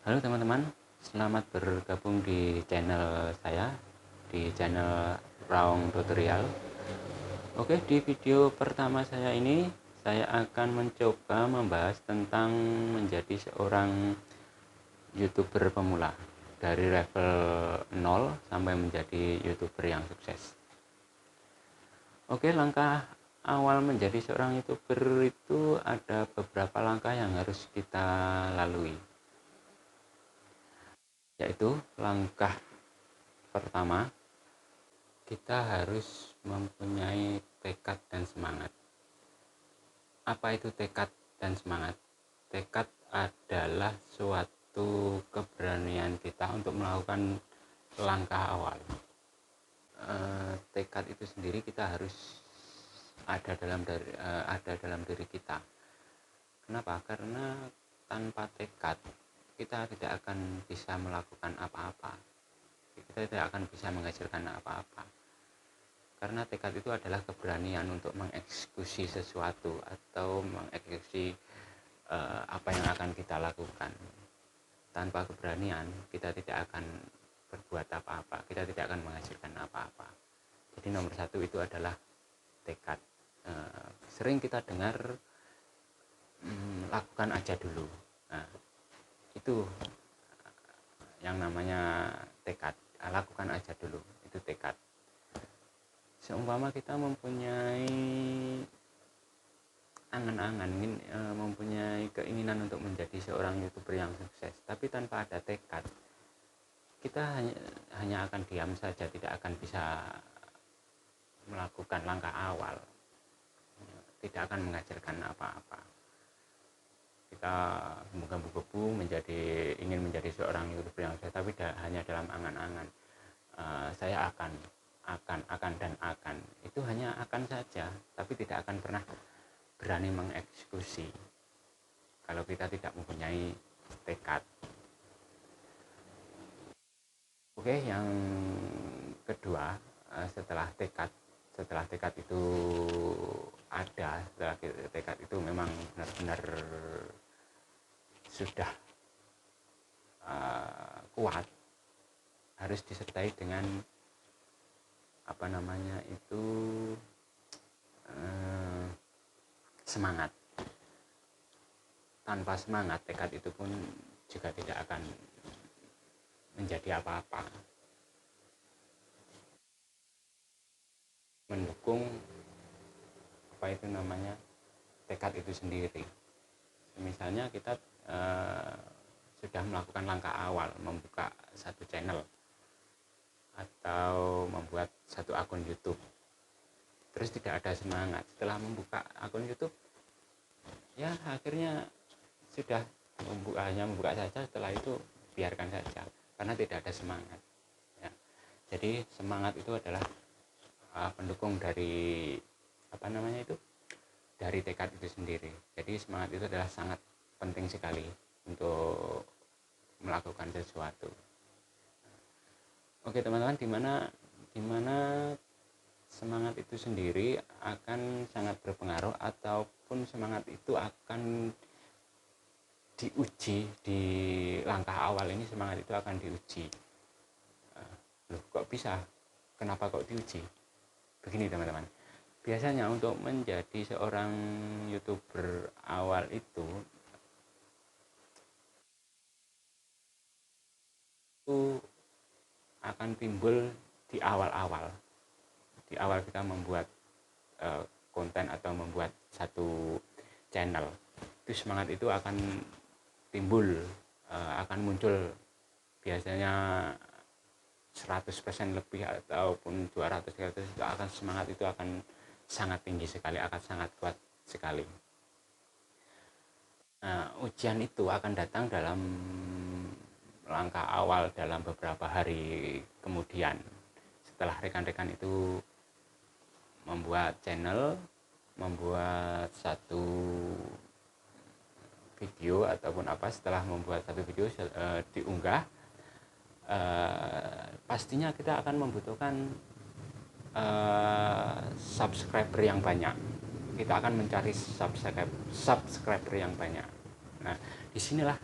Halo teman-teman, selamat bergabung di channel saya, di channel Raung Tutorial. Oke, di video pertama saya ini, saya akan mencoba membahas tentang menjadi seorang YouTuber pemula dari level 0 sampai menjadi YouTuber yang sukses. Oke, langkah awal menjadi seorang YouTuber itu ada beberapa langkah yang harus kita lalui. Yaitu langkah pertama, kita harus mempunyai tekad dan semangat. Apa itu tekad dan semangat? Tekad adalah suatu keberanian kita untuk melakukan langkah awal. Tekad itu sendiri kita harus ada dalam diri kita. Kenapa? Karena tanpa tekad kita tidak akan bisa melakukan apa-apa. Kita tidak akan bisa menghasilkan apa-apa. Karena tekad itu adalah keberanian untuk mengeksekusi sesuatu atau mengeksekusi apa yang akan kita lakukan. Tanpa keberanian kita tidak akan berbuat apa-apa, kita tidak akan menghasilkan apa-apa. Jadi nomor satu itu adalah tekad. Sering kita dengar lakukan aja dulu. Nah, itu yang namanya tekad. Lakukan aja dulu, itu tekad. Seumpama kita mempunyai angan-angan, mempunyai keinginan untuk menjadi seorang YouTuber yang sukses, tapi tanpa ada tekad, kita hanya akan diam saja, tidak akan bisa melakukan langkah awal, tidak akan menghasilkan apa-apa. Kita menggebu-gebu ingin menjadi seorang YouTuber yang sukses, tapi hanya dalam angan-angan. Saya akan, dan akan. Itu hanya akan saja, tapi tidak akan pernah berani mengeksekusi kalau kita tidak mempunyai tekad. Oke, yang kedua, setelah tekad itu ada, setelah tekad itu memang benar-benar sudah kuat, harus disertai dengan semangat. Tanpa semangat, tekad itu pun juga tidak akan menjadi apa-apa. Mendukung tekad itu sendiri. Misalnya kita sudah melakukan langkah awal, membuka satu channel atau membuat satu akun YouTube, terus tidak ada semangat setelah membuka akun YouTube, ya akhirnya sudah hanya membuka saja, setelah itu biarkan saja karena tidak ada semangat ya. Jadi semangat itu adalah pendukung dari dari tekad itu sendiri. Jadi semangat itu adalah sangat penting sekali untuk melakukan sesuatu. Oke teman-teman, dimana semangat itu sendiri akan sangat berpengaruh, ataupun semangat itu akan diuji di langkah awal ini. Semangat itu akan diuji. Loh, kok bisa? Kenapa kok diuji? Begini teman-teman, biasanya untuk menjadi seorang YouTuber awal itu akan timbul di awal kita membuat konten atau membuat satu channel. Itu semangat itu akan timbul, akan muncul biasanya 100% lebih ataupun 200% itu akan semangat itu akan sangat tinggi sekali, akan sangat kuat sekali. Nah, ujian itu akan datang dalam langkah awal, dalam beberapa hari kemudian, setelah rekan-rekan itu membuat channel, membuat satu video ataupun apa. Setelah membuat satu video diunggah, pastinya kita akan membutuhkan subscriber yang banyak. Kita akan mencari subscriber yang banyak. Nah, disinilah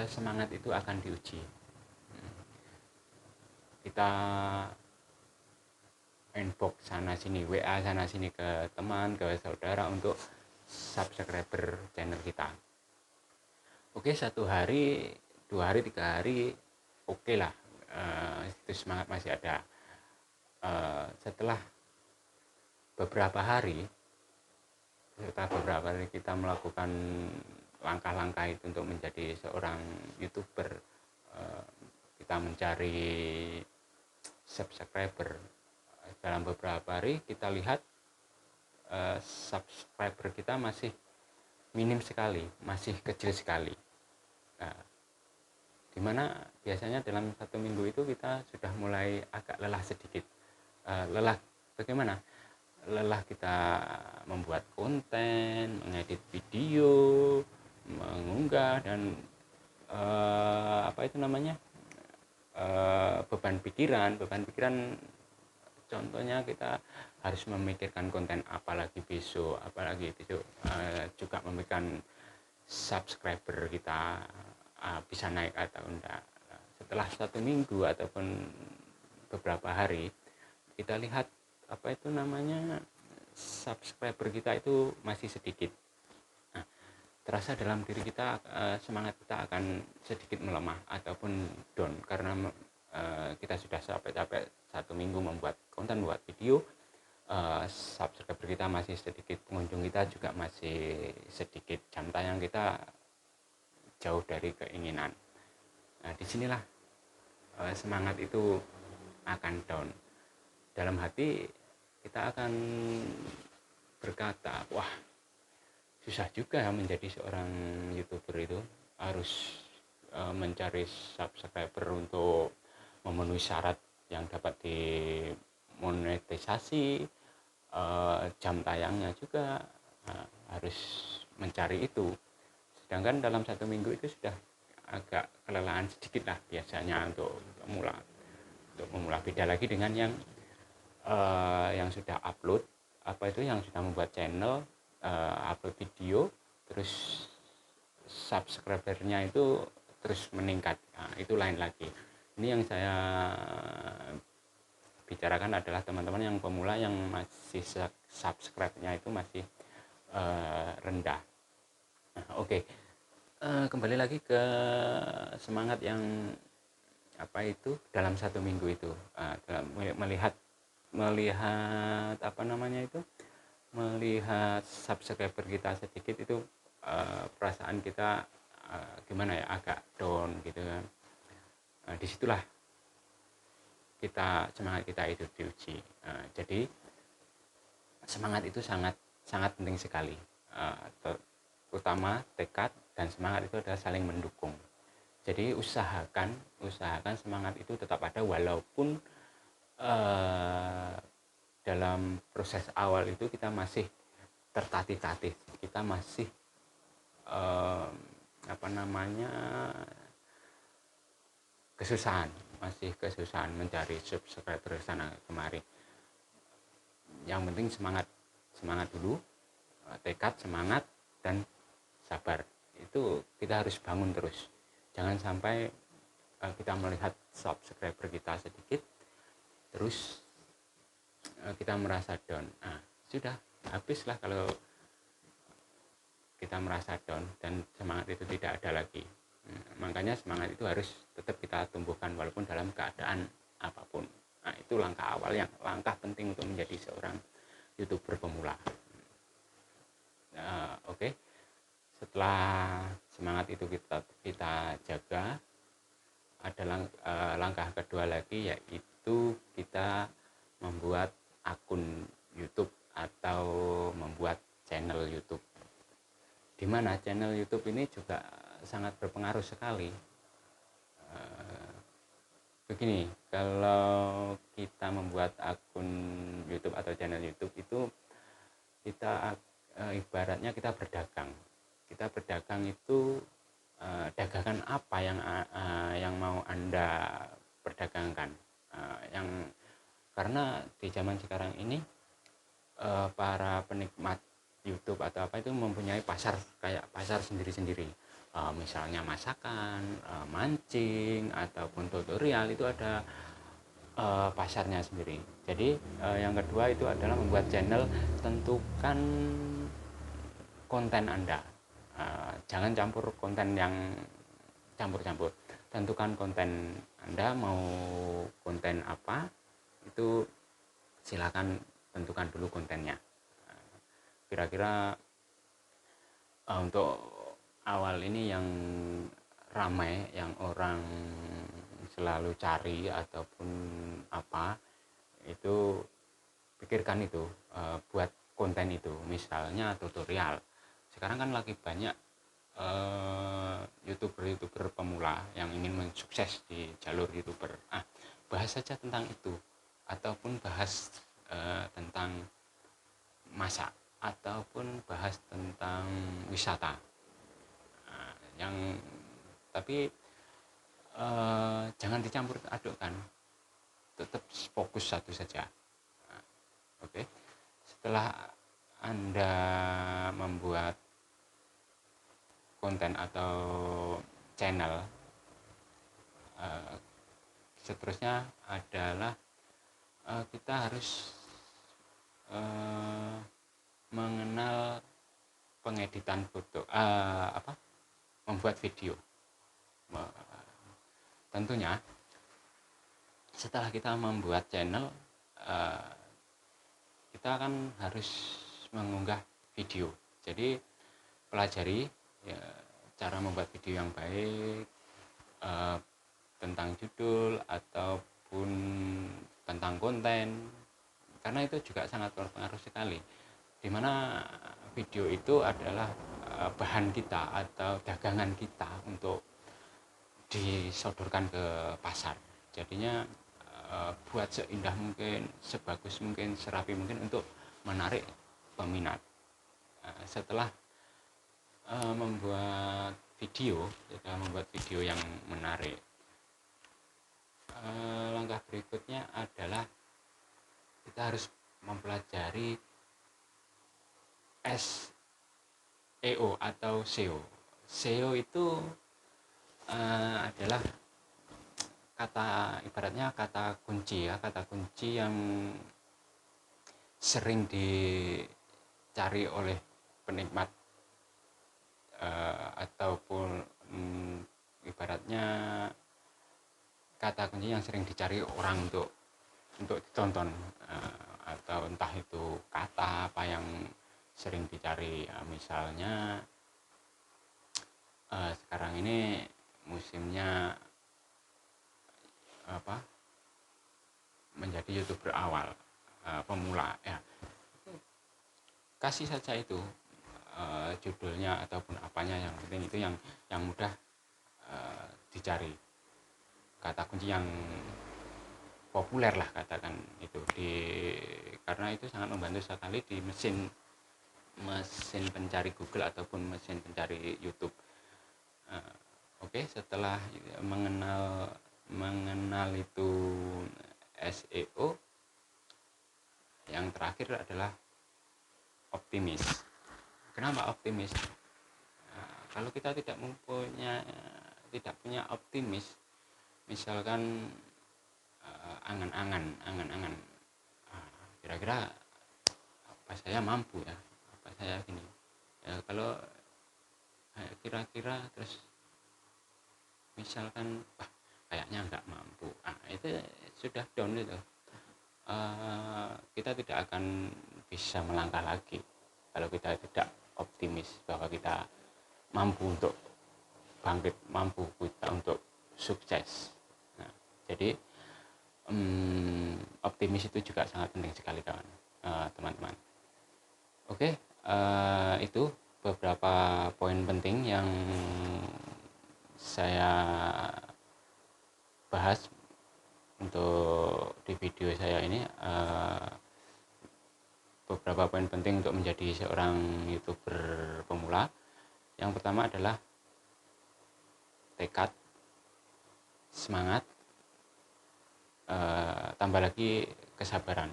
semangat itu akan diuji. Kita inbox sana sini, WA sana sini ke teman, ke saudara untuk subscriber channel kita. Oke, 1 hari, 2 hari, 3 hari, oke lah, itu semangat masih ada. Setelah beberapa hari kita melakukan langkah-langkah itu untuk menjadi seorang YouTuber, kita mencari subscriber. Dalam beberapa hari kita lihat subscriber kita masih minim sekali, masih kecil sekali. Dimana biasanya dalam 1 minggu itu kita sudah mulai agak lelah sedikit. Lelah bagaimana? Lelah kita membuat konten, mengedit video, mengunggah, dan beban pikiran. Contohnya kita harus memikirkan konten apalagi besok, juga memikirkan subscriber kita bisa naik atau enggak. Setelah 1 minggu ataupun beberapa hari, kita lihat subscriber kita itu masih sedikit. Terasa dalam diri kita, semangat kita akan sedikit melemah ataupun down, karena kita sudah capek-capek 1 minggu membuat konten, membuat video, subscriber kita masih sedikit, pengunjung kita juga masih sedikit, jam tayang kita jauh dari keinginan. Disinilah semangat itu akan down. Dalam hati kita akan berkata, wah, susah juga menjadi seorang YouTuber itu, harus mencari subscriber untuk memenuhi syarat yang dapat dimonetisasi, jam tayangnya juga harus mencari itu. Sedangkan dalam 1 minggu itu sudah agak kelelahan sedikit lah biasanya untuk memula. Beda lagi dengan yang sudah upload, yang sudah membuat channel, upload video, terus subscribernya itu terus meningkat. Itu lain lagi. Ini yang saya bicarakan adalah teman-teman yang pemula, yang masih subscribe-nya itu masih rendah. Oke. Kembali lagi ke semangat yang dalam 1 minggu itu, melihat subscriber kita sedikit itu, perasaan kita agak down gitu kan. Disitulah semangat kita itu diuji. Jadi semangat itu sangat penting sekali, terutama tekad dan semangat itu adalah saling mendukung. Jadi usahakan semangat itu tetap ada, walaupun dalam proses awal itu kita masih tertatih-tatih, kita masih kesusahan mencari subscriber sana kemari. Yang penting semangat dulu, tekad, semangat, dan sabar. Itu kita harus bangun terus. Jangan sampai kita melihat subscriber kita sedikit terus kita merasa down. Sudah habislah kalau kita merasa down dan semangat itu tidak ada lagi. Makanya semangat itu harus tetap kita tumbuhkan walaupun dalam keadaan apapun. Itu langkah awal, langkah penting untuk menjadi seorang YouTuber pemula. Oke. Setelah semangat itu kita jaga, ada langkah kedua lagi, yaitu kita membuat akun YouTube atau membuat channel YouTube. Di mana channel YouTube ini juga sangat berpengaruh sekali. Begini, kalau kita membuat akun YouTube atau channel YouTube itu, kita ibaratnya kita berdagang. Kita berdagang itu, dagangan apa yang mau Anda perdagangkan. Karena di zaman sekarang ini para penikmat YouTube atau itu mempunyai pasar, kayak pasar sendiri-sendiri. misalnya masakan, mancing ataupun tutorial, itu ada pasarnya sendiri. Jadi yang kedua itu adalah membuat channel. Tentukan konten Anda. Jangan campur konten yang campur-campur. Tentukan konten Anda mau konten apa, itu silakan tentukan dulu kontennya. Kira-kira untuk awal ini yang ramai, yang orang selalu cari ataupun apa, itu pikirkan itu, buat konten itu, misalnya tutorial. Sekarang kan lagi banyak youtuber pemula yang ingin mensukses di jalur youtuber. Bahas saja tentang itu, ataupun bahas tentang masak, ataupun bahas tentang wisata. Yang tapi jangan dicampur adukkan, tetap fokus satu saja. Oke. Setelah Anda membuat konten atau channel, seterusnya adalah kita harus mengenal pengeditan foto, membuat video. Tentunya setelah kita membuat channel, kita kan harus mengunggah video. Jadi pelajari ya, cara membuat video yang baik, tentang judul ataupun tentang konten, karena itu juga sangat berpengaruh sekali. Dimana video itu adalah bahan kita atau dagangan kita untuk disodorkan ke pasar. Jadinya buat seindah mungkin, sebagus mungkin, serapi mungkin untuk menarik peminat. Setelah membuat video yang menarik, langkah berikutnya adalah kita harus mempelajari SEO atau SEO. SEO itu adalah ibaratnya kata kunci yang sering dicari oleh penikmat, ataupun ibaratnya kata kunci yang sering dicari orang untuk ditonton, atau entah itu kata apa yang sering dicari. Misalnya sekarang ini musimnya menjadi youtuber awal, pemula ya, kasih saja itu judulnya ataupun apanya, yang penting itu yang mudah dicari, kata kunci yang populer lah katakan itu, karena itu sangat membantu sekali di mesin pencari Google ataupun mesin pencari YouTube. Oke, setelah mengenal itu SEO, yang terakhir adalah optimis. Kenapa optimis? Kalau kita tidak punya optimis, misalkan angan-angan, kira-kira apa saya mampu ya, apa saya gini ya, kalau kira-kira terus misalkan kayaknya nggak mampu, itu sudah down itu. Kita tidak akan bisa melangkah lagi kalau kita tidak optimis bahwa kita mampu untuk bangkit, mampu kita untuk sukses. Nah, jadi optimis itu juga sangat penting sekali kawan, teman-teman. Oke, itu beberapa poin penting yang saya bahas untuk di video saya ini. Beberapa poin penting untuk menjadi seorang YouTuber pemula. Yang pertama adalah tekad, semangat, tambah lagi kesabaran.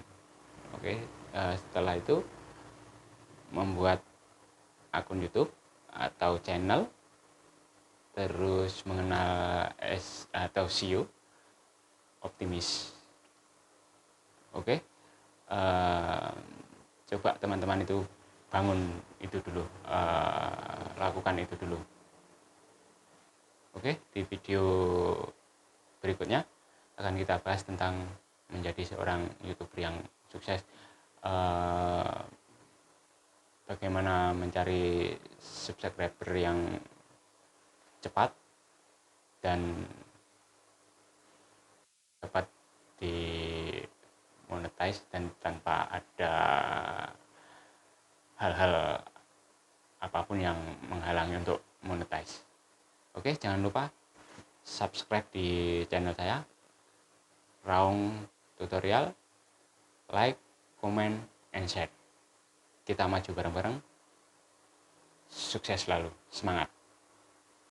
Oke, setelah itu membuat akun YouTube atau channel, terus mengenal atau SEO optimis. Oke, coba teman-teman itu bangun itu dulu, lakukan itu dulu. Oke, di video berikutnya akan kita bahas tentang menjadi seorang YouTuber yang sukses, bagaimana mencari subscriber yang cepat dan dapat di monetize dan tanpa ada hal-hal apapun yang menghalangi untuk monetize. Oke, jangan lupa subscribe di channel saya, Raung Tutorial, like, comment, and share. Kita maju bareng-bareng. Sukses selalu, semangat.